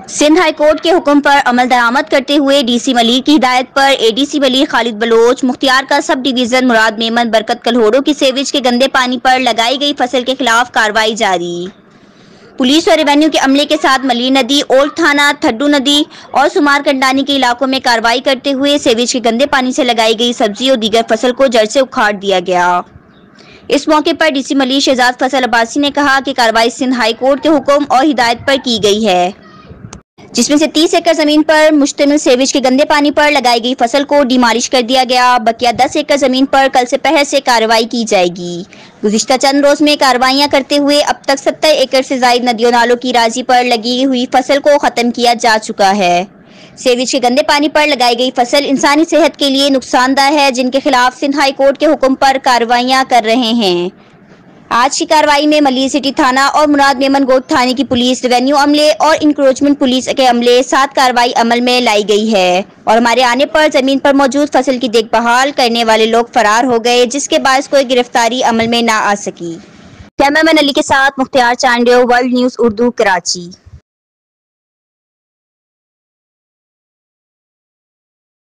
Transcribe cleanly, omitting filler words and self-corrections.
Sindh high court के हुक्म पर अमल दरामद करते हुए डीसी मलिक की हिदायत पर एडीसी मलिक खालिद बलोच मुख्तियार का सब डिवीजन मुराद मेमन बरकत कलहोड़ों की सेवेज के गंदे पानी पर लगाई गई फसल के खिलाफ कार्रवाई जारी। पुलिस और रेवेन्यू के अमले के साथ मली नदी, ओल्ड थाना, थड्डू नदी और सुमार कंडानी के इलाकों में कार्रवाई करते हुए सेवेज के गंदे पानी से लगाई गई सब्जी और दीगर फसल को जड़ से उखाड़ दिया गया। इस मौके पर डीसी मलिक शहजाद फैसल अब्बासी ने कहा कि कार्रवाई सिंध हाई कोर्ट के हुक्म और हिदायत पर की गई है, जिसमें से 30 एकड़ जमीन पर मुश्तमिल सेवेज के गंदे पानी पर लगाई गई फसल को डिमालिश कर दिया गया। बकिया 10 एकड़ जमीन पर कल से पहर से कार्रवाई की जाएगी। गुज़िश्ता चंद रोज में कार्रवाइयां करते हुए अब तक 70 एकड़ से ज्यादा नदियों नालों की राजी पर लगी हुई फसल को खत्म किया जा चुका है। सेवेज के गंदे पानी पर लगाई गई फसल इंसानी सेहत के लिए नुकसानदा है, जिनके खिलाफ सिंध हाई कोर्ट के हुक्म पर कार्रवाइयां कर रहे हैं। आज की कार्रवाई में मली सिटी थाना और मुराद मेमन गोद थाने की पुलिस, रेवेन्यू अमले और इंक्रोचमेंट पुलिस के अमले 7 कार्रवाई अमल में लाई गई है और हमारे आने पर जमीन पर मौजूद फसल की देखभाल करने वाले लोग फरार हो गए, जिसके बायस कोई गिरफ्तारी अमल में ना आ सकी। कैमरामैन अली के साथ मुख्तियार चांडियो, वर्ल्ड न्यूज़ उर्दू, कराची।